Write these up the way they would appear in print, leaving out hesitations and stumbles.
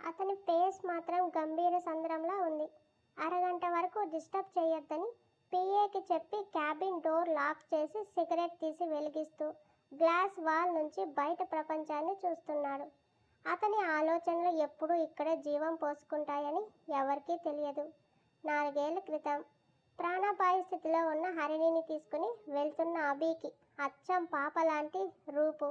అతని ఫేస్ మాత్రం గంభీర సంద్రంలా ఉంది. అరగంట వరకు డిస్టర్బ్ చేయొద్దని పిఏకి చెప్పి క్యాబిన్ డోర్ లాక్ చేసి సిగరెట్ తీసి వెలిగిస్తూ గ్లాస్ వాల్ నుంచి బయట ప్రపంచాన్ని చూస్తున్నాడు. అతని ఆలోచనలు ఎప్పుడూ ఇక్కడే జీవం పోసుకుంటాయని ఎవరికీ తెలియదు. 4 ఏళ్ల క్రితం ప్రాణాపాయ స్థితిలో ఉన్న హరిణిని తీసుకుని వెళ్తున్న అభికి అచ్చం పాప లాంటి రూపు,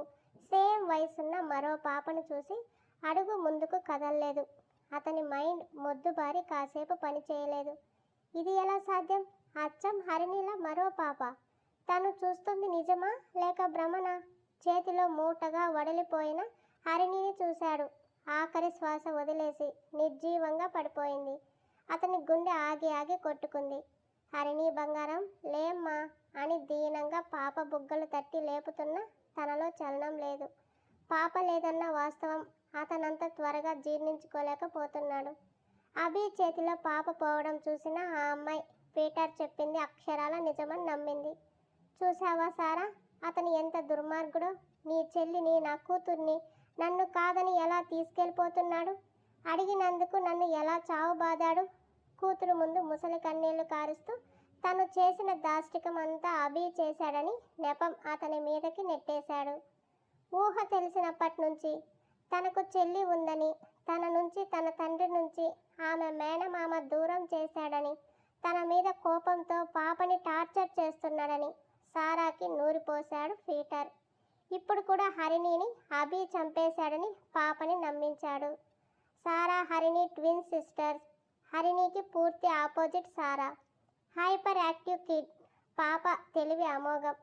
సేమ్ వయసున్న మరో పాపను చూసి అడుగు ముందుకు కదల్లేదు. అతని మైండ్ మొద్దుబారి కాసేపు పని చేయలేదు. ఇది ఎలా సాధ్యం? అచ్చం హరిణిలా మరో పాప. తను చూస్తుంది నిజమా లేక భ్రమనా? చేతిలో మూటగా వడిలిపోయిన హరిణిని చూశాడు. ఆఖరి శ్వాస వదిలేసి నిర్జీవంగా పడిపోయింది. అతని గుండె ఆగి ఆగి కొట్టుకుంది. హరిణి బంగారం, లేమ్మా అని దీనంగా పాప బుగ్గలు తట్టి లేపుతున్నా తనలో చలనం లేదు. పాప లేదన్న వాస్తవం అతనంత త్వరగా జీర్ణించుకోలేకపోతున్నాడు. అభి చేతిలో పాప పోవడం చూసిన ఆ అమ్మాయి పీటర్ చెప్పింది అక్షరాల నిజమని నమ్మింది. చూసావా సారా, అతను ఎంత దుర్మార్గుడో! నీ చెల్లిని, నా కూతుర్ని నన్ను కాదని ఎలా తీసుకెళ్ళిపోతున్నాడు? అడిగినందుకు నన్ను ఎలా చావుబాదాడు? కూతురు ముందు ముసలి కన్నీళ్లు కారుస్తూ తను చేసిన దాష్టికం అంతా అభి చేశాడని నెపం అతని మీదకి నెట్టేశాడు. ఊహ తెలిసినప్పటి నుంచి తనకు చెల్లి ఉందని, తన నుంచి, తన తండ్రి నుంచి ఆమె మేనమామ దూరం చేశాడని, తన మీద కోపంతో పాపని టార్చర్ చేస్తున్నాడని సారాకి నూరిపోశాడు పీటర్. ఇప్పుడు కూడా హరిణిని అభి చంపేశాడని పాపని నమ్మించాడు. Sara Harini twin sisters. హరిణికి పూర్తి opposite Sara. Hyper active kid. పాప తెలివి అమోఘం.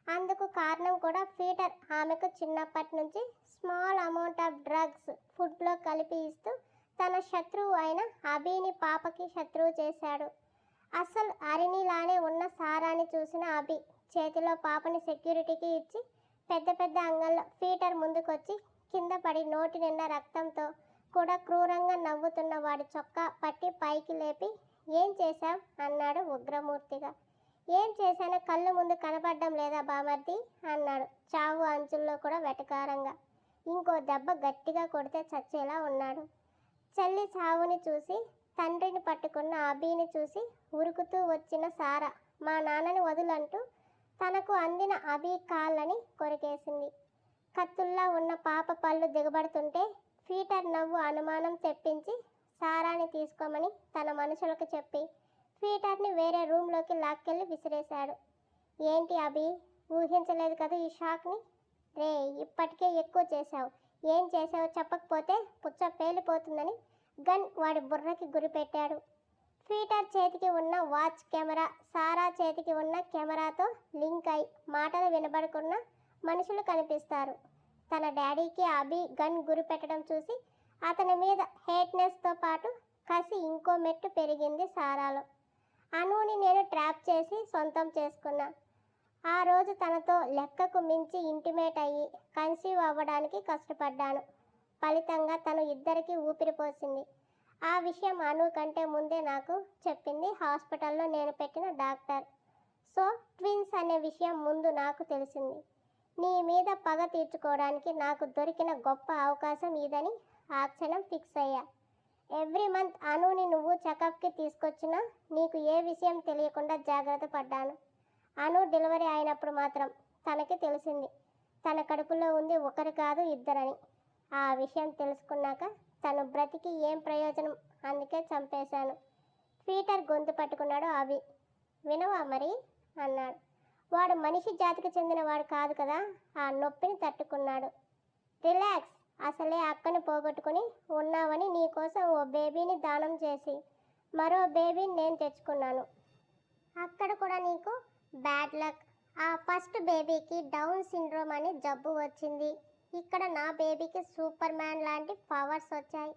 అందుకు కారణం కూడా పీటర్ ఆమెకు చిన్నప్పటి నుంచి స్మాల్ అమౌంట్ ఆఫ్ డ్రగ్స్ ఫుడ్లో కలిపి ఇస్తూ తన శత్రువు అయిన అభిని పాపకి శత్రువు చేశాడు. అసలు హరిణిలానే ఉన్న సారాని చూసిన అభి చేతిలో పాపని సెక్యూరిటీకి ఇచ్చి పెద్ద పెద్ద అంగంలో పీటర్ ముందుకొచ్చి కింద పడి నోటి నిండా రక్తంతో కూడా క్రూరంగా నవ్వుతున్న వాడి చొక్కా పట్టి పైకి లేపి, ఏం చేశావ్ అన్నాడు ఉగ్రమూర్తిగా. ఏం చేశానో కళ్ళు ముందు కనపడడం లేదా బామర్ది అన్నాడు చావు అంచుల్లో కూడా వెటకారంగా. ఇంకో దెబ్బ గట్టిగా కొడితే చచ్చేలా ఉన్నాడు. చెల్లి చావుని చూసి, తండ్రిని పట్టుకున్న అభిని చూసి ఉరుకుతూ వచ్చిన సారా మా నాన్నని వదులంటూ తనకు అందిన అభి కాళ్ళని కొరికేసింది. కత్తుల్లా ఉన్న పాప పళ్ళు దిగబడుతుంటే పీటర్ నవ్వు అనుమానం తెప్పించి సారాని తీసుకోమని తన మనుషులకు చెప్పి పీటర్ని వేరే రూమ్లోకి లాక్కెళ్ళి విసిరేశాడు. ఏంటి అభి, ఊహించలేదు కదా ఈ షాక్ని? రే, ఇప్పటికే ఎక్కువ చేశావు. ఏం చేసావో చెప్పకపోతే పుచ్చ పేలిపోతుందని గన్ వాడి బుర్రకి గురిపెట్టాడు. పీటర్ చేతికి ఉన్న వాచ్ కెమెరా సారా చేతికి ఉన్న కెమెరాతో లింక్ అయి మాటలు వినబడకున్న మనుషులు కనిపిస్తారు. తన డాడీకి అభి గన్ గురిపెట్టడం చూసి అతని మీద హేట్నెస్తో పాటు కసి ఇంకో మెట్టు పెరిగింది సారాలో. అనుని నేను ట్రాప్ చేసి సొంతం చేసుకున్నా. ఆ రోజు తనతో లెక్కకు మించి ఇంటిమేట్ అయ్యి కన్సీవ్ అవ్వడానికి కష్టపడ్డాను. ఫలితంగా తను ఇద్దరికి ఊపిరిపోసింది. ఆ విషయం అను కంటే ముందే నాకు చెప్పింది హాస్పిటల్లో నేను పెట్టిన డాక్టర్. సో ట్విన్స్ అనే విషయం ముందు నాకు తెలిసింది. నీ మీద పగ తీర్చుకోవడానికి నాకు దొరికిన గొప్ప అవకాశం ఇదని ఆ క్షణం ఫిక్స్ అయ్యా. ఎవ్రీ మంత్ అనుని నువ్వు చెకప్కి తీసుకొచ్చినా నీకు ఏ విషయం తెలియకుండా జాగ్రత్త పడ్డాను. అను డెలివరీ అయినప్పుడు మాత్రం తనకి తెలిసింది తన కడుపులో ఉంది ఒకరు కాదు ఇద్దరని. ఆ విషయం తెలుసుకున్నాక తను బ్రతికి ఏం ప్రయోజనం, అందుకే చంపేశాను. పీటర్ గొంతు పట్టుకున్నాడు అభి. వినవా మరి అన్నాడు. వాడు మనిషి జాతికి చెందినవాడు కాదు కదా. ఆ నొప్పిని తట్టుకున్నాడు. రిలాక్స్. అసలే అక్కని పోగొట్టుకుని ఉన్నావని నీకోసం ఓ బేబీని దానం చేసి మరో బేబీని నేను తెచ్చుకున్నాను. అక్కడ కూడా నీకు బ్యాడ్ లక్. ఆ ఫస్ట్ బేబీకి డౌన్ సిండ్రోమ్ అని జబ్బు వచ్చింది. ఇక్కడ నా బేబీకి సూపర్ మ్యాన్ లాంటి పవర్స్ వచ్చాయి.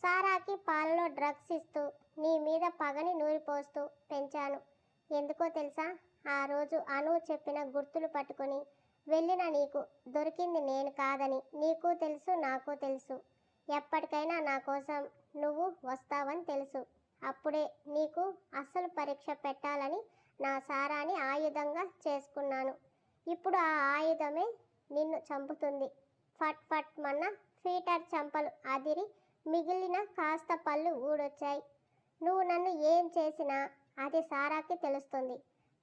సారాకి పాలలో డ్రగ్స్ ఇస్తూ నీ మీద పగని నూరిపోస్తూ పెంచాను. ఎందుకో తెలుసా? ఆ రోజు అను చెప్పిన గుర్తులు పట్టుకొని వెళ్ళిన నీకు దొరికింది నేను కాదని నీకు తెలుసు, నాకు తెలుసు. ఎప్పటికైనా నా కోసం నువ్వు వస్తావని తెలుసు. అప్పుడే నీకు అసలు పరీక్ష పెట్టాలని నా సారాని ఆయుధంగా చేసుకున్నాను. ఇప్పుడు ఆ ఆయుధమే నిన్ను చంపుతుంది. ఫట్ ఫట్ మన్న పీటర్ చంపలు అదిరి మిగిలిన కాస్త పళ్ళు ఊడొచ్చాయి. నువ్వు నన్ను ఏం చేసినా అది సారాకి తెలుస్తుంది.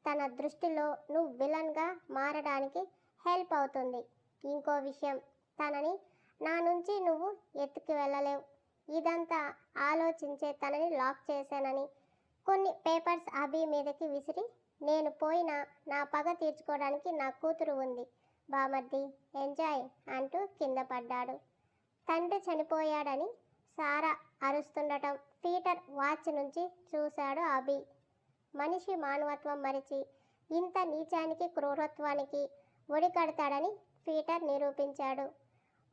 తన దృష్టిలో నువ్వు విలన్గా మారడానికి హెల్ప్ అవుతుంది. ఇంకో విషయం, తనని నా నుంచి నువ్వు ఎత్తుకు వెళ్ళలేవు. ఇదంతా ఆలోచించే తనని లాక్ చేశానని కొన్ని పేపర్స్ అభి మీదకి విసిరి, నేను పోయినా నా పగ తీర్చుకోవడానికి నా కూతురు ఉంది బామర్ది, ఎంజాయ్ అంటూ కింద పడ్డాడు. తండ్రి చనిపోయాడని సారా అరుస్తుండటం పీటర్ వాచ్ నుంచి చూశాడు అభి. మనిషి మానవత్వం మరిచి ఇంత నీచానికి క్రూరత్వానికి ఒడికడతాడని పీటర్ నిరూపించాడు.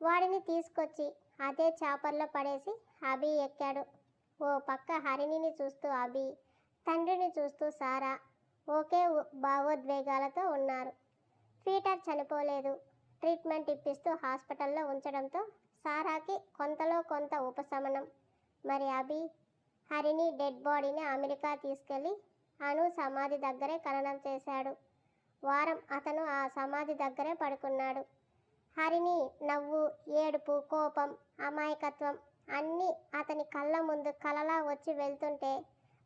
వాడిని తీసుకొచ్చి అదే చాపర్లో పడేసి అభి ఎక్కాడు. ఓ పక్క హరిణిని చూస్తూ అభి, తండ్రిని చూస్తూ సారా ఒకే భావోద్వేగాలతో ఉన్నారు. పీటర్ చనిపోలేదు. ట్రీట్మెంట్ ఇప్పిస్తూ హాస్పిటల్లో ఉంచడంతో సారాకి కొంతలో కొంత ఉపశమనం. మరి అభి? హరిణి డెడ్ బాడీని అమెరికా తీసుకెళ్ళి అను సమాధి దగ్గరే ఖననం చేశాడు. వారం అతను ఆ సమాధి దగ్గరే పడుకున్నాడు. హరిణి నవ్వు, ఏడుపు, కోపం, అమాయకత్వం అన్నీ అతని కళ్ళ ముందు కలలా వచ్చి వెళ్తుంటే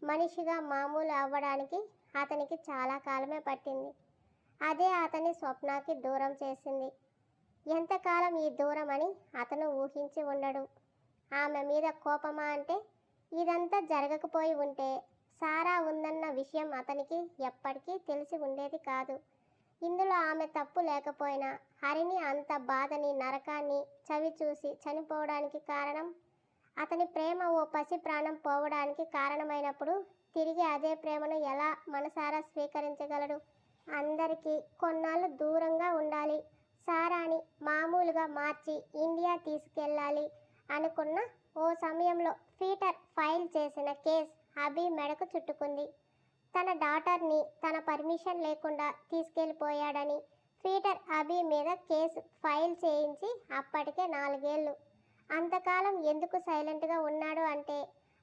మనిషిగా మామూలు అవ్వడానికి అతనికి చాలా కాలమే పట్టింది. అదే అతని స్వప్నాకి దూరం చేసింది. ఎంతకాలం ఈ దూరం అని అతను ఊహించి ఉండడు. ఆమె మీద కోపమా అంటే, ఇదంతా జరగకపోయి ఉంటే సారా ఉందన్న విషయం అతనికి ఎప్పటికీ తెలిసి ఉండేది కాదు. ఇందులో ఆమె తప్పు లేకపోయినా హరిణి అంత బాధని, నరకాన్ని చవి చూసి చనిపోవడానికి కారణం, అతని ప్రేమ ఓ పసి ప్రాణం పోవడానికి కారణమైనప్పుడు తిరిగి అదే ప్రేమను ఎలా మనసారా స్వీకరించగలడు? అందరికీ కొన్నాళ్ళు దూరంగా ఉండాలి, సారాని మామూలుగా మార్చి ఇండియా తీసుకెళ్ళాలి అనుకున్న ఓ సమయంలో పీటర్ ఫైల్ చేసిన కేస్ అభి మెడకు చుట్టుకుంది. తన డాటర్ని తన పర్మిషన్ లేకుండా తీసుకెళ్ళిపోయాడని పీటర్ అభి మీద కేసు ఫైల్ చేయించి అప్పటికే 4 ఏళ్ళు. అంతకాలం ఎందుకు సైలెంట్గా ఉన్నాడు అంటే,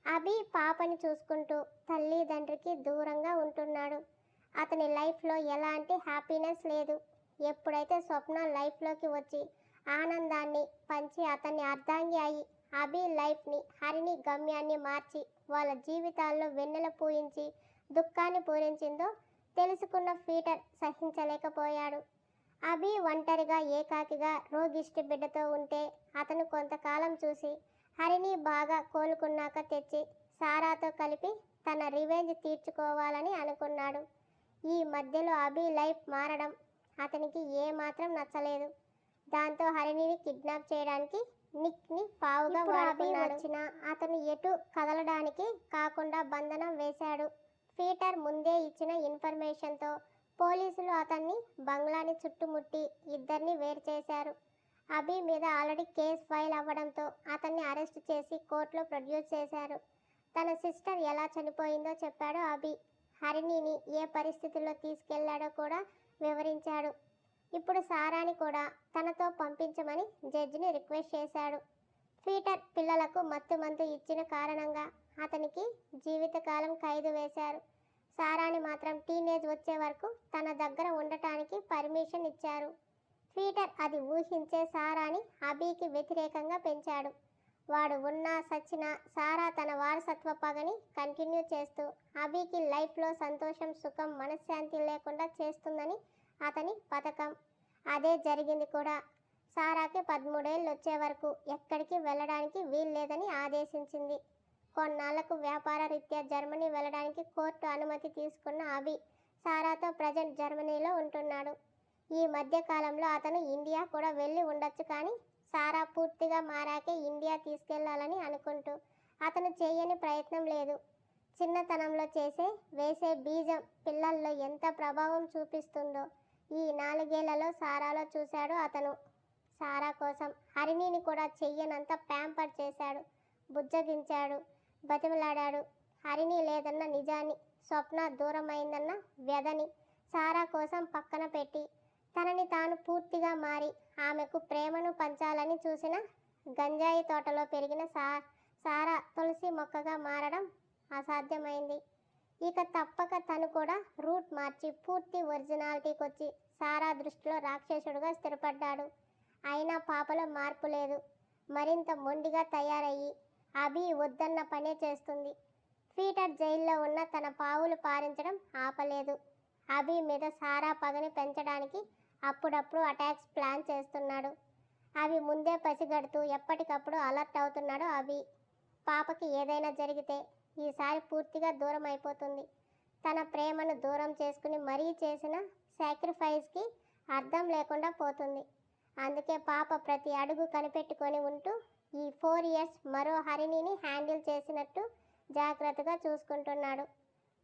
అభి పాపని చూసుకుంటూ తల్లిదండ్రికి దూరంగా ఉంటున్నాడు. అతని లైఫ్లో ఎలాంటి హ్యాపీనెస్ లేదు. ఎప్పుడైతే స్వప్న లైఫ్లోకి వచ్చి ఆనందాన్ని పంచి అతన్ని అర్ధాంగి అయి అభి లైఫ్ని, హరిణి గమ్యాన్ని మార్చి వాళ్ళ జీవితాల్లో వెన్నెల పూయించి దుఃఖాన్ని పూరించిందో తెలుసుకున్న పీటర్ సహించలేకపోయాడు. అభి ఒంటరిగా ఏకాకిగా రోగిష్టి బిడ్డతో ఉంటే అతను కొంతకాలం చూసి హరిణి బాగా కోలుకున్నాక తెచ్చి సారాతో కలిపి తన రివెంజ్ తీర్చుకోవాలని అనుకున్నాడు. ఈ మధ్యలో అభి లైఫ్ మారడం అతనికి ఏమాత్రం నచ్చలేదు. దాంతో హరిణిని కిడ్నాప్ చేయడానికి నిక్ని పావుగా వాడుకున్నాడు. వచ్చినా అతను ఎటు కదలడానికి కాకుండా బంధనం వేశాడు. పీటర్ ముందే ఇచ్చిన ఇన్ఫర్మేషన్తో పోలీసులు అతన్ని బంగ్లాని చుట్టుముట్టి ఇద్దరిని వేరు చేశారు. అభి మీద ఆల్రెడీ కేసు ఫైల్ అవ్వడంతో అతన్ని అరెస్ట్ చేసి కోర్టులో ప్రొడ్యూస్ చేశారు. తన సిస్టర్ ఎలా చనిపోయిందో చెప్పాడు అభి. హరిణిని ఏ పరిస్థితుల్లో తీసుకెళ్లాడో కూడా వివరించాడు. ఇప్పుడు సారాని కూడా తనతో పంపించమని జడ్జిని రిక్వెస్ట్ చేశాడు. పీటర్ పిల్లలకు మత్తు ఇచ్చిన కారణంగా అతనికి జీవితకాలం ఖైదు వేశారు. సారాని మాత్రం టీనేజ్ వచ్చే వరకు తన దగ్గర ఉండటానికి పర్మిషన్ ఇచ్చారు. పీటర్ అది ఊహించే సారాని అభికి వ్యతిరేకంగా పెంచాడు. వాడు ఉన్నా సచ్చినా సారా తన వారసత్వ పగని కంటిన్యూ చేస్తూ అభికి లైఫ్లో సంతోషం, సుఖం, మనశ్శాంతి లేకుండా చేస్తుందని అతని పథకం. అదే జరిగింది కూడా. సారాకి 13 ఏళ్ళు వచ్చే వరకు ఎక్కడికి వెళ్ళడానికి వీల్లేదని ఆదేశించింది. కొన్నాళ్లకు వ్యాపార రీత్యా జర్మనీ వెళ్ళడానికి కోర్టు అనుమతి తీసుకున్న అభి సారాతో ప్రజెంట్ జర్మనీలో ఉంటున్నాడు. ఈ మధ్య కాలంలో అతను ఇండియా కూడా వెళ్ళి ఉండొచ్చు, కానీ సారా పూర్తిగా మారాకే ఇండియా తీసుకెళ్లాలని అనుకుంటూ అతను చేయని ప్రయత్నం లేదు. చిన్నతనంలో వేసే బీజం పిల్లల్లో ఎంత ప్రభావం చూపిస్తుందో ఈ 4 ఏళ్లలో సారాలో చూశాడు అతను. సారా కోసం హరిణిని కూడా చెయ్యనంత ప్యాంపర్ చేశాడు, బుజ్జగించాడు, బతిమలాడాడు. హరిణి లేదన్న నిజాన్ని, స్వప్న దూరమైందన్న వ్యధని సారా కోసం పక్కన పెట్టి తనని తాను పూర్తిగా మారి ఆమెకు ప్రేమను పంచాలని చూసిన గంజాయి తోటలో పెరిగిన సారా తులసి మొక్కగా మారడం అసాధ్యమైంది. ఇక తప్పక తను కూడా రూట్ మార్చి పూర్తి ఒరిజినాలిటీకి వచ్చి సారా దృష్టిలో రాక్షసుడుగా స్థిరపడ్డాడు. అయినా పాపలో మార్పు లేదు. మరింత మొండిగా తయారయ్యి అభి వద్దన్న పనే చేస్తుంది. పీటర్ జైల్లో ఉన్న తన పావులు పారించడం ఆపలేదు. అభి మీద సారా పగని పెంచడానికి అప్పుడప్పుడు అటాక్స్ ప్లాన్ చేస్తున్నాడు. అవి ముందే పసిగడుతూ ఎప్పటికప్పుడు అలర్ట్ అవుతున్నాడు అభి. పాపకి ఏదైనా జరిగితే ఈసారి పూర్తిగా దూరం అయిపోతుంది. తన ప్రేమను దూరం చేసుకుని మరీ చేసిన సాక్రిఫైస్కి అర్థం లేకుండా పోతుంది. అందుకే పాప ప్రతి అడుగు కనిపెట్టుకొని ఉంటూ ఈ 4 years మరో హరిణిని హ్యాండిల్ చేసినట్టు జాగ్రత్తగా చూసుకుంటున్నాడు.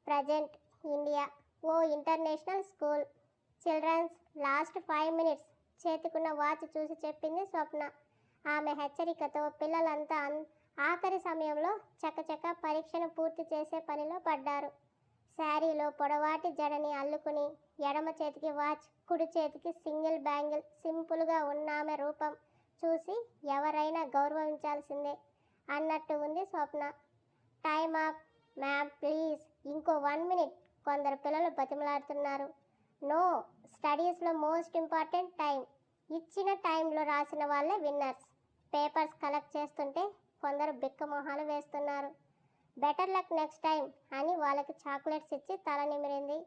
Present India. ఓ international school. Children's last 5 minutes చేతికున్న వాచ్ చూసి చెప్పింది స్వప్న. ఆమె హెచ్చరికతో పిల్లలంతా ఆఖరి సమయంలో చకచక పరీక్షను పూర్తి చేసే పనిలో పడ్డారు. శారీలో పొడవాటి జడని అల్లుకుని ఎడమ చేతికి వాచ్, కుడి చేతికి సింగిల్ బ్యాంగిల్ సింపుల్గా ఉన్నామె రూపం చూసి ఎవరైనా గౌరవించాల్సిందే అన్నట్టు ఉంది స్వప్న. టైమ్ అప్ మ్యామ్ ప్లీజ్, ఇంకో 1 minute కొందరు పిల్లలు బతిమలాడుతున్నారు. నో, స్టడీస్లో మోస్ట్ ఇంపార్టెంట్ టైం. ఇచ్చిన టైంలో రాసిన వాళ్ళే విన్నర్స్. పేపర్స్ కలెక్ట్ చేస్తుంటే కొందరు బిక్క మొహాలు వేస్తున్నారు. బెటర్ లక్ నెక్స్ట్ టైం అని వాళ్ళకి చాక్లెట్స్ ఇచ్చి తల నిమిరింది.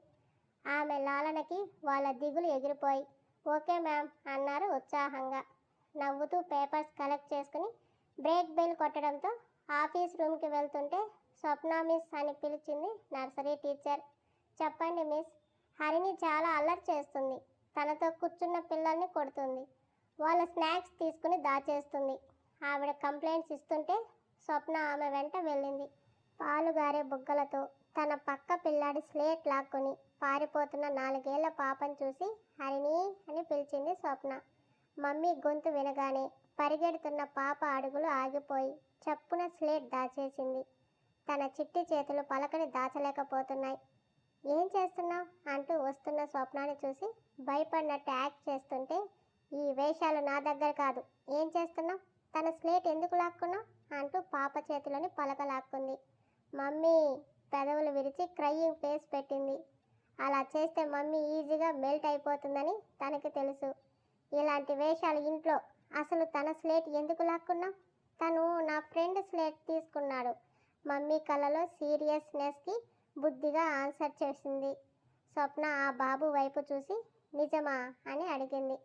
ఆమె లాలనకి వాళ్ళ దిగులు ఎగిరిపోయి ఓకే మ్యామ్ అన్నారు ఉత్సాహంగా. నవ్వుతూ పేపర్స్ కలెక్ట్ చేసుకుని బ్రేక్ బెల్ కొట్టడంతో ఆఫీస్ రూమ్కి వెళ్తుంటే స్వప్న మిస్ అని పిలిచింది నర్సరీ టీచర్. చెప్పండి మిస్, హరిణి చాలా అల్లరి చేస్తుంది. తనతో కూర్చున్న పిల్లల్ని కొడుతుంది. వాళ్ళ స్నాక్స్ తీసుకుని దాచేస్తుంది. ఆవిడ కంప్లైంట్స్ ఇస్తుంటే స్వప్న ఆమె వెంట వెళ్ళింది. పాలుగారే బుగ్గలతో తన పక్క పిల్లాడి స్లేట్ లాక్కొని పారిపోతున్న 4 ఏళ్ల పాపను చూసి హరిణి అని పిలిచింది స్వప్న. మమ్మీ గొంతు వినగానే పరిగెడుతున్న పాప అడుగులు ఆగిపోయి చప్పున స్లేట్ దాచేసింది. తన చిట్టి చేతులు పలకని దాచలేకపోతున్నాయి. ఏం చేస్తున్నావు అంటూ వస్తున్న స్వప్నాన్ని చూసి భయపడినట్టు యాక్ట్ చేస్తుంటే ఈ వేషాలు నా దగ్గర కాదు, ఏం చేస్తున్నావు, తన స్లేట్ ఎందుకు లాక్కున్నావు అంటూ పాప చేతిలోని పలక లాక్కుంది. మమ్మీ పెదవులు విరిచి క్రయింగ్ ఫేస్ పెట్టింది. అలా చేస్తే మమ్మీ ఈజీగా మెల్ట్ అయిపోతుందని తనకి తెలుసు. ఇలాంటి వేషాలు ఇంట్లో. అసలు తన స్లేట్ ఎందుకు లాక్కున్నావు? తను నా ఫ్రెండ్ స్లేట్ తీసుకున్నాడు. మమ్మీ కళ్ళలో సీరియస్నెస్కి బుద్ధిగా ఆన్సర్ చేసింది. స్వప్న ఆ బాబు వైపు చూసి నిజమా అని అడిగింది.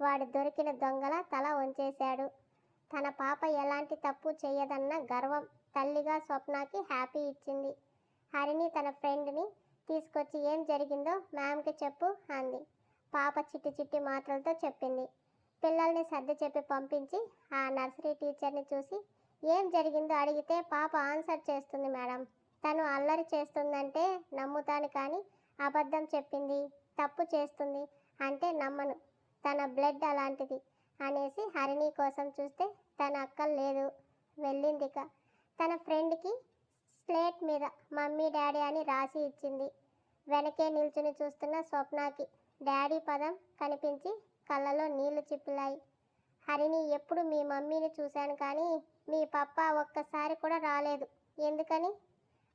వాడు దొరికిన దొంగలా తల వంచేశాడు. తన పాప ఎలాంటి తప్పు చేయదన్న గర్వం తల్లిగా స్వప్నకి హ్యాపీ ఇచ్చింది. హరిణి తన ఫ్రెండ్ని తీసుకొచ్చి ఏం జరిగిందో మ్యామ్కి చెప్పు అంది. పాప చిట్టి చిట్టి మాటలతో చెప్పింది. పిల్లల్ని సర్ది చెప్పి పంపించి ఆ నర్సరీ టీచర్ని చూసి ఏం జరిగిందో అడిగితే పాప ఆన్సర్ చేస్తుంది మేడం. తను అల్లరి చేస్తుందంటే నమ్ముతాను, కానీ అబద్ధం చెప్పింది, తప్పు చేస్తుంది అంటే నమ్మను. తన బ్లడ్ అలాంటిది అనేసి హరిణి కోసం చూస్తే తన అక్కలు లేదు, వెళ్ళిందిక. తన ఫ్రెండ్కి స్లేట్ మీద మమ్మీ డాడీ అని రాసి ఇచ్చింది. వెనకే నిల్చుని చూస్తున్న స్వప్నకి డాడీ పదం కనిపించి కళ్ళలో నీళ్లు చిప్పిలాయి. హరిణి, ఎప్పుడు మీ మమ్మీని చూశాను కానీ మీ పప్ప ఒక్కసారి కూడా రాలేదు, ఎందుకని?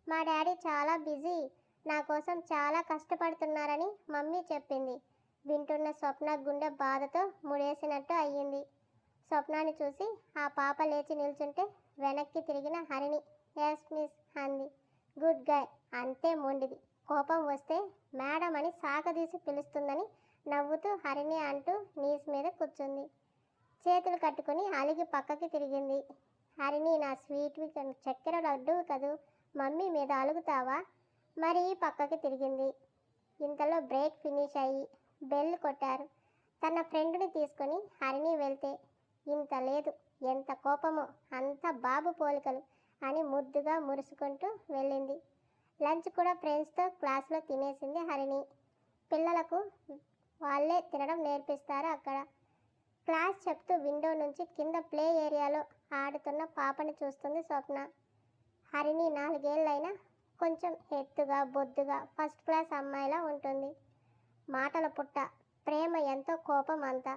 మా డాడీ చాలా బిజీ, నా కోసం చాలా కష్టపడుతున్నారని మమ్మీ చెప్పింది. వింటున్న స్వప్న గుండె బాధతో ముడేసినట్టు అయ్యింది. స్వప్నాన్ని చూసి ఆ పాప లేచి నిల్చుంటే వెనక్కి తిరిగిన హరిణి ఎస్ మిస్ అంది. Good guy. అంతే మొండిది. కోపం వస్తే మేడం అని సాగదీసి పిలుస్తుందని నవ్వుతూ హరిణి అంటూ నీస్ మీద కూర్చుంది. చేతులు కట్టుకుని అలిగి పక్కకి తిరిగింది. హరిణి, నా స్వీట్వి చక్కెర లడ్డు కదూ, మమ్మీ మీద అలుగుతావా? మరీ పక్కకి తిరిగింది. ఇంతలో బ్రేక్ ఫినిష్ అయ్యి బెల్ కొట్టారు. తన ఫ్రెండ్ని తీసుకొని హరిణి వెళ్తే ఇంత లేదు, ఎంత కోపమో, అంత బాబు పోలికలు అని ముద్దుగా మురుసుకుంటూ వెళ్ళింది. లంచ్ కూడా ఫ్రెండ్స్తో క్లాస్లో తినేసింది హరిణి. పిల్లలకు వాళ్ళే తినడం నేర్పిస్తారు అక్కడ. క్లాస్ చెప్తూ విండో నుంచి కింద ప్లే ఏరియాలో ఆడుతున్న పాపని చూస్తుంది స్వప్న. హరిణి 4 ఏళ్ళైనా కొంచెం ఎత్తుగా బొద్దుగా ఫస్ట్ క్లాస్ అమ్మాయిలా ఉంటుంది. మాటల పుట్ట, ప్రేమ ఎంతో, కోపం అంతా.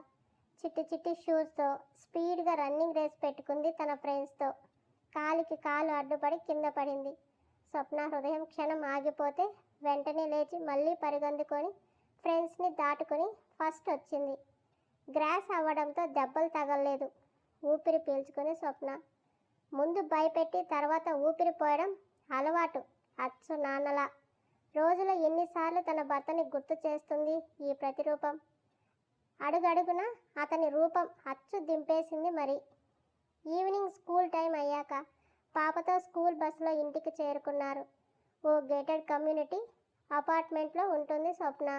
చిట్టి చిట్టి షూస్తో స్పీడ్గా రన్నింగ్ రేస్ పెట్టుకుంది తన ఫ్రెండ్స్తో. కాలికి కాలు అడ్డుపడి కింద పడింది. స్వప్న హృదయం క్షణం ఆగిపోతే వెంటనే లేచి మళ్ళీ పరిగెందుకొని ఫ్రెండ్స్ని దాటుకొని ఫస్ట్ వచ్చింది. గ్రాస్ అవ్వడంతో దెబ్బలు తగలలేదు. ఊపిరి పీల్చుకొని స్వప్న ముందు భయపెట్టి తర్వాత ఊపిరి పోయడం అలవాటు అచ్చు నాన్నలా. రోజులో ఎన్నిసార్లు తన భర్తని గుర్తు చేస్తుంది ఈ ప్రతిరూపం. అడుగడుగున అతని రూపం అచ్చు దింపేసింది మరి. ఈవినింగ్ స్కూల్ టైం అయ్యాక పాపతో స్కూల్ బస్సులో ఇంటికి చేరుకున్నారు. ఓ గేటెడ్ కమ్యూనిటీ అపార్ట్మెంట్లో ఉంటుంది స్వప్న.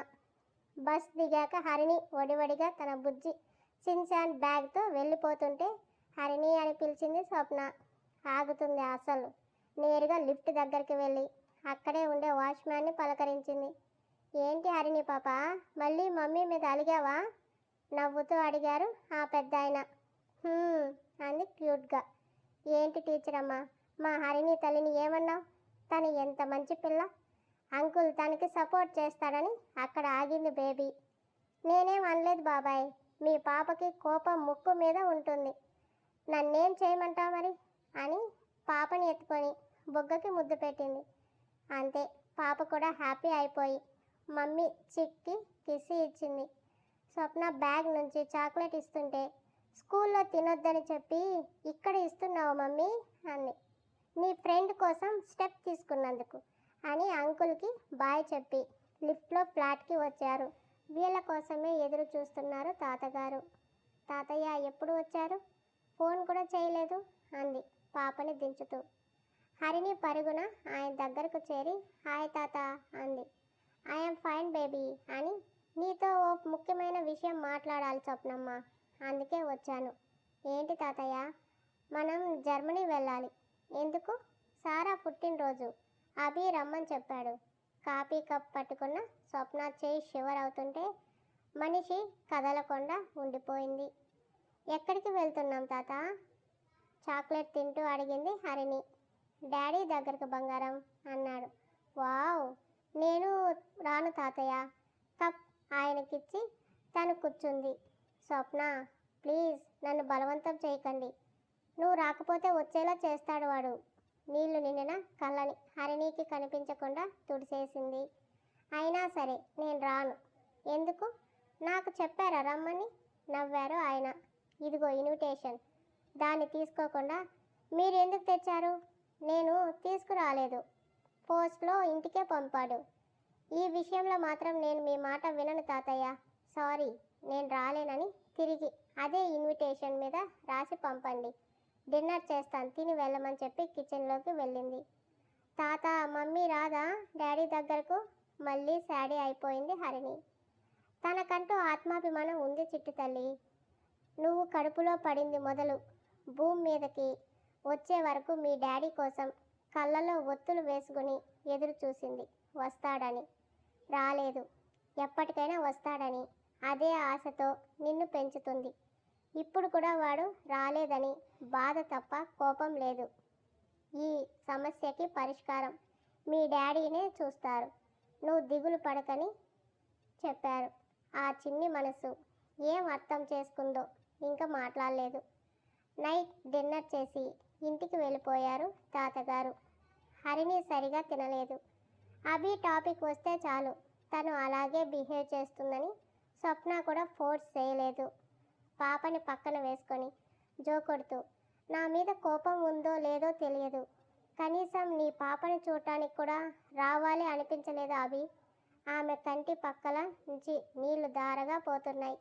బస్ దిగాక హరిణి వడివడిగా తన బుజ్జి సిన్శాన్ బ్యాగ్తో వెళ్ళిపోతుంటే హరిణి అని పిలిచింది స్వప్న. ఆగుతుంది అసలు. నేరుగా లిఫ్ట్ దగ్గరికి వెళ్ళి అక్కడే ఉండే వాచ్మ్యాన్ని పలకరించింది. ఏంటి హరిణి పాప, మళ్ళీ మమ్మీ మీద అలిగావా? నవ్వుతూ అడిగారు ఆ పెద్దాయన. అంది క్యూట్గా. ఏంటి టీచర్ అమ్మా, మా హరిణి తల్లిని ఏమన్నావు? తను ఎంత మంచి పిల్ల. అంకుల్ తనకి సపోర్ట్ చేస్తాడని అక్కడ ఆగింది బేబీ. నేనేం అనలేదు బాబాయ్. మీ పాపకి కోపం ముక్కు మీద ఉంటుంది. నన్నేం చేయమంటావు మరి అని పాపని ఎత్తుకొని బొగ్గకి ముద్దు పెట్టింది. అంతే, పాప కూడా హ్యాపీ అయిపోయి మమ్మీ చిక్కి కిసి ఇచ్చింది. స్వప్న బ్యాగ్ నుంచి చాక్లెట్ ఇస్తుంటే స్కూల్లో తినొద్దని చెప్పి ఇక్కడ ఇస్తున్నావు మమ్మీ అంది. నీ ఫ్రెండ్ కోసం స్టెప్ తీసుకున్నందుకు అని అంకుల్కి బాయ్ చెప్పి లిఫ్ట్లో ఫ్లాట్కి వచ్చారు. వీళ్ళ కోసమే ఎదురు చూస్తున్నారు తాతగారు. తాతయ్య ఎప్పుడు వచ్చారు? ఫోన్ కూడా చేయలేదు అంది పాపని దించుతూ. హరిణి పరుగున ఆయన దగ్గరకు చేరి హాయ్ తాత అంది. ఐఎమ్ ఫైన్ బేబీ అని నీతో ఓ ముఖ్యమైన విషయం మాట్లాడాలి స్వప్నమ్మ, అందుకే వచ్చాను. ఏంటి తాతయ్య? మనం జర్మనీ వెళ్ళాలి. ఎందుకు? సారా పుట్టినరోజు. అభి రమ్మని చెప్పాడు. కాఫీ కప్ పట్టుకున్న స్వప్న చేయి షివర్ అవుతుంటే మనిషి కదలకుండా ఉండిపోయింది. ఎక్కడికి వెళ్తున్నాం తాత? చాక్లెట్ తింటూ అడిగింది హరిణి. డాడీ దగ్గరకు బంగారం అన్నాడు. వావ్, నేను రాను తాతయ్య. కప్ ఆయనకిచ్చి తను కూర్చుంది. స్వప్న ప్లీజ్ నన్ను బలవంతం చేయకండి. నువ్వు రాకపోతే వచ్చేలా చేస్తాడు వాడు. నీళ్లు నిండిన కళ్ళని హరిణికి కనిపించకుండా తుడిసేసింది. అయినా సరే నేను రాను. ఎందుకు? నాకు చెప్పారా రమ్మని? నవ్వారు ఆయన. ఇదిగో ఇన్విటేషన్. దాన్ని తీసుకోకుండా మీరు ఎందుకు తెచ్చారు? నేను తీసుకురాలేదు. పోస్ట్లో ఇంటికే పంపాడు. ఈ విషయంలో మాత్రం నేను మీ మాట వినను తాతయ్య. సారీ, నేను రాలేనని తిరిగి అదే ఇన్విటేషన్ మీద రాసి పంపండి. డిన్నర్ చేస్తాను, తిని వెళ్ళమని చెప్పి కిచెన్లోకి వెళ్ళింది. తాత మమ్మీ రాదా డాడీ దగ్గరకు? మళ్ళీ శాడీ అయిపోయింది హరిణి. తనకంటూ ఆత్మాభిమానం ఉంది చిట్టి తల్లి. నువ్వు కడుపులో పడింది మొదలు భూమి మీదకి వచ్చే వరకు మీ డాడీ కోసం కళ్ళలో ఒత్తులు వేసుకుని ఎదురు చూసింది వస్తాడని. రాలేదు. ఎప్పటికైనా వస్తాడని అదే ఆశతో నిన్ను పెంచుతుంది. ఇప్పుడు కూడా వాడు రాలేదని బాధ తప్ప కోపం లేదు. ఈ సమస్యకి పరిష్కారం మీ డాడీనే చూస్తారు. నువ్వు దిగులు పడకని చెప్పారు. ఆ చిన్ని మనసు ఏం అర్థం చేసుకుందో ఇంకా మాట్లాడలేదు. నైట్ డిన్నర్ చేసి ఇంటికి వెళ్ళిపోయారు తాతగారు. హరిణి సరిగా తినలేదు. అభి టాపిక్ వస్తే చాలు తను అలాగే బిహేవ్ చేస్తుందని స్వప్న కూడా ఫోర్స్ చేయలేదు. పాపని పక్కన వేసుకొని జోకొడుతూ నా మీద కోపం ఉందో లేదో తెలియదు. కనీసం నీ పాపని చూడటానికి కూడా రావాలి అనిపించలేదు అభి. ఆమె కంటి పక్కల నుంచి నీళ్లు ధారగా పోతున్నాయి.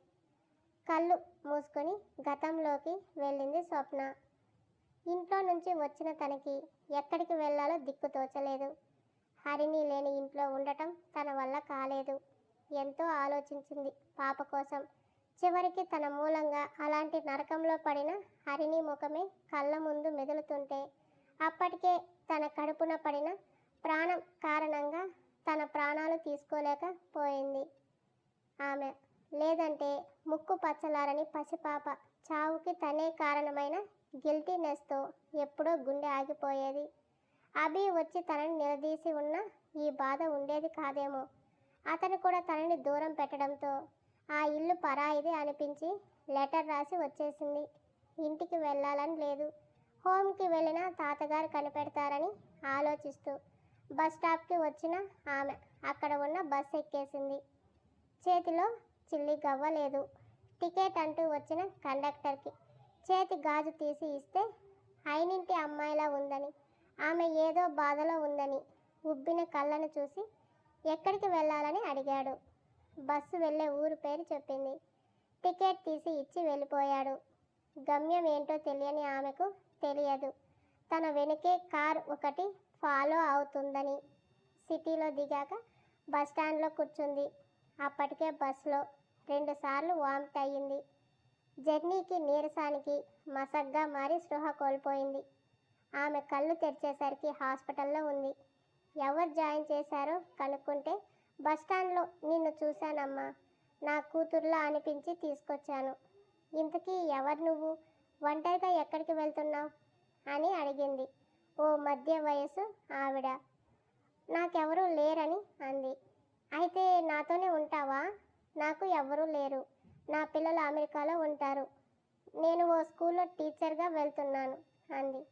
కళ్ళు మూసుకొని గతంలోకి వెళ్ళింది స్వప్న. ఇంట్లో నుంచి వచ్చిన తనకి ఎక్కడికి వెళ్ళాలో దిక్కు తోచలేదు. హరిణి లేని ఇంట్లో ఉండటం తన వల్ల కాలేదు. ఎంతో ఆలోచించింది పాప కోసం. చివరికి తన మూలంగా అలాంటి నరకంలో పడిన హరిణి ముఖమే కళ్ళ ముందు మెదులుతుంటే అప్పటికే తన కడుపున పడిన ప్రాణం కారణంగా తన ప్రాణాలు తీసుకోలేకపోయింది ఆమె. లేదంటే ముక్కు పచ్చలారని పసిపాప చావుకి తనే కారణమైన గిల్టీనెస్తో ఎప్పుడో గుండె ఆగిపోయేది. అభి వచ్చి తనని నిలదీసి ఉన్న ఈ బాధ ఉండేది కాదేమో. అతను కూడా తనని దూరం పెట్టడంతో ఆ ఇల్లు పరాయిది అనిపించి లెటర్ రాసి వచ్చేసింది. ఇంటికి వెళ్ళాలని లేదు. హోమ్కి వెళ్ళిన తాతగారు కనిపెడతారని ఆలోచిస్తూ బస్ స్టాప్కి వచ్చిన ఆమె అక్కడ ఉన్న బస్ ఎక్కేసింది. చేతిలో చిల్లి గవ్వ లేదు. టికెట్ అంటూ వచ్చిన కండక్టర్కి చేతి గాజు తీసి ఇస్తే అయినింటి అమ్మాయిలా ఉందని, ఆమె ఏదో బాధలో ఉందని ఉబ్బిన కళ్ళను చూసి ఎక్కడికి వెళ్ళాలని అడిగాడు. బస్సు వెళ్ళే ఊరు పేరు చెప్పింది. టికెట్ తీసి ఇచ్చి వెళ్ళిపోయాడు. గమ్యం ఏంటో తెలియని ఆమెకు తెలియదు తన వెనుకే కార్ ఒకటి ఫాలో అవుతుందని. సిటీలో దిగాక బస్టాండ్లో కూర్చుంది. అప్పటికే బస్సులో 2 సార్లు వామిట్ అయ్యింది. జర్నీకి నీరసానికి మసగ్గా మారి స్పృహ కోల్పోయింది. ఆమె కళ్ళు తెరిచేసరికి హాస్పిటల్లో ఉంది. ఎవరు జాయిన్ చేశారో కనుక్కుంటే, బస్టాండ్లో నిన్ను చూశానమ్మా, నా కూతుర్లా అనిపించి తీసుకొచ్చాను. ఇంతకీ ఎవరు నువ్వు? ఒంటరిగా ఎక్కడికి వెళ్తున్నావు అని అడిగింది ఓ మధ్య వయసు ఆవిడ. నాకెవరూ లేరని అంది. అయితే నాతోనే ఉంటావా? నాకు ఎవరూ లేరు. నా పిల్లలు అమెరికాలో ఉంటారు. నేను ఓ స్కూల్లో టీచర్గా వెళ్తున్నాను అంది.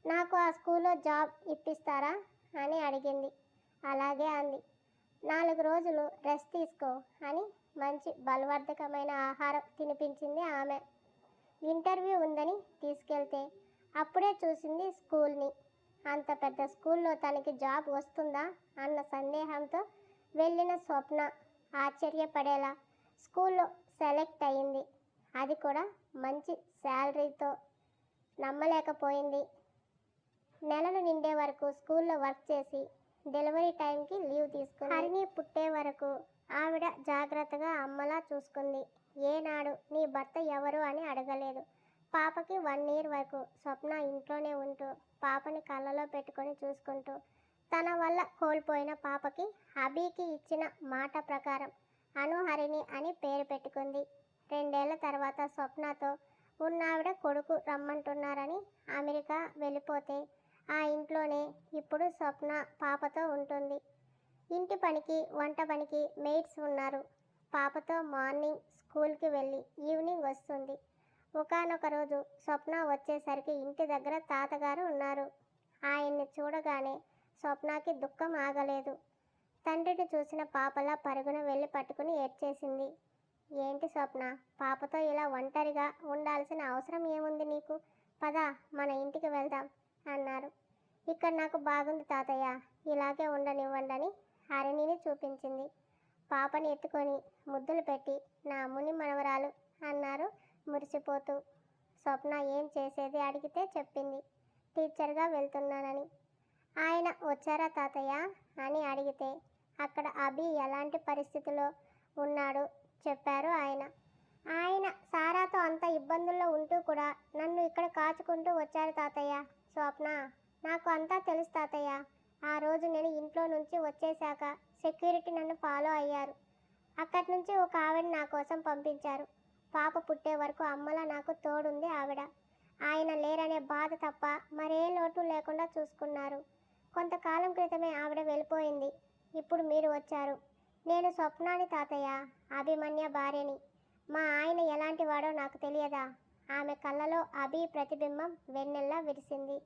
నాకు ఆ స్కూల్లో జాబ్ ఇప్పిస్తారా అని అడిగింది. అలాగే అంది. 4 రోజులు రెస్ట్ తీసుకో అని మంచి బలవర్ధకమైన ఆహారం తినిపించింది ఆమె. ఇంటర్వ్యూ ఉందని తీసుకెళ్తే అప్పుడే చూసింది స్కూల్ని. అంత పెద్ద స్కూల్లో తనకి జాబ్ వస్తుందా అన్న సందేహంతో వెళ్ళిన స్వప్న ఆశ్చర్యపడేలా స్కూల్లో సెలెక్ట్ అయింది. అది కూడా మంచి శాలరీతో. నమ్మలేకపోయింది. నెలలు నిండే వరకు స్కూల్లో వర్క్ చేసి డెలివరీ టైంకి లీవ్ తీసుకుంది. హరిణి పుట్టే వరకు ఆవిడ జాగ్రత్తగా అమ్మలా చూసుకుంది. ఏనాడు నీ భర్త ఎవరు అని అడగలేదు. పాపకి 1 ఇయర్ వరకు స్వప్న ఇంట్లోనే ఉంటూ పాపని కళ్ళలో పెట్టుకొని చూసుకుంటూ తన వల్ల కోల్పోయిన పాపకి అభికి ఇచ్చిన మాట ప్రకారం అనుహరిణి అని పేరు పెట్టుకుంది. 2 ఏళ్ల తర్వాత స్వప్నతో ఉన్నావిడ కొడుకు రమ్మంటున్నారని అమెరికా వెళ్ళిపోతే ఆ ఇంట్లోనే ఇప్పుడు స్వప్న పాపతో ఉంటుంది. ఇంటి పనికి వంట పనికి మెయిడ్స్ ఉన్నారు. పాపతో మార్నింగ్ స్కూల్కి వెళ్ళి ఈవినింగ్ వస్తుంది. ఒకానొక రోజు స్వప్న వచ్చేసరికి ఇంటి దగ్గర తాతగారు ఉన్నారు. ఆయన్ని చూడగానే స్వప్నకి దుఃఖం ఆగలేదు. తండ్రిని చూసిన పాపలా పరుగున వెళ్ళి పట్టుకుని ఏడ్చేసింది. ఏంటి స్వప్న, పాపతో ఇలా ఒంటరిగా ఉండాల్సిన అవసరం ఏముంది నీకు? పద మన ఇంటికి వెళ్దాం అన్నారు. ఇక్కడ నాకు బాగుంది తాతయ్య, ఇలాగే ఉండనివ్వండి అని హరిణిని చూపించింది. పాపని ఎత్తుకొని ముద్దులు పెట్టి నా ముని మనవరాలు అన్నారు మురిసిపోతూ. స్వప్న ఏం చేసేది అడిగితే చెప్పింది టీచర్గా వెళ్తున్నానని. ఆయన వచ్చారా తాతయ్య అని అడిగితే అక్కడ అభి ఎలాంటి పరిస్థితిలో ఉన్నాడు చెప్పారు ఆయన. ఆయన సారాతో అంత ఇబ్బందుల్లో ఉంటూ కూడా నన్ను ఇక్కడ కాచుకుంటూ వచ్చారు తాతయ్య. స్వప్న, నాకు అంతా తెలుసు తాతయ్య. ఆ రోజు నేను ఇంట్లో నుంచి వచ్చేశాక సెక్యూరిటీ నన్ను ఫాలో అయ్యారు. అక్కడి నుంచి ఒక ఆవిడ నా కోసం పంపించారు. పాప పుట్టే వరకు అమ్మలా నాకు తోడుంది ఆవిడ. ఆయన లేరనే బాధ తప్ప మరే లోటు లేకుండా చూసుకున్నారు. కొంతకాలం క్రితమే ఆవిడ వెళ్ళిపోయింది. ఇప్పుడు మీరు వచ్చారు. నేను స్వప్నాని తాతయ్య, అభిమన్య భార్యని. మా ఆయన ఎలాంటి వాడో నాకు తెలియదా? ఆమె కళ్ళలో అభి ప్రతిబింబం వెన్నెల్లా విరిసింది.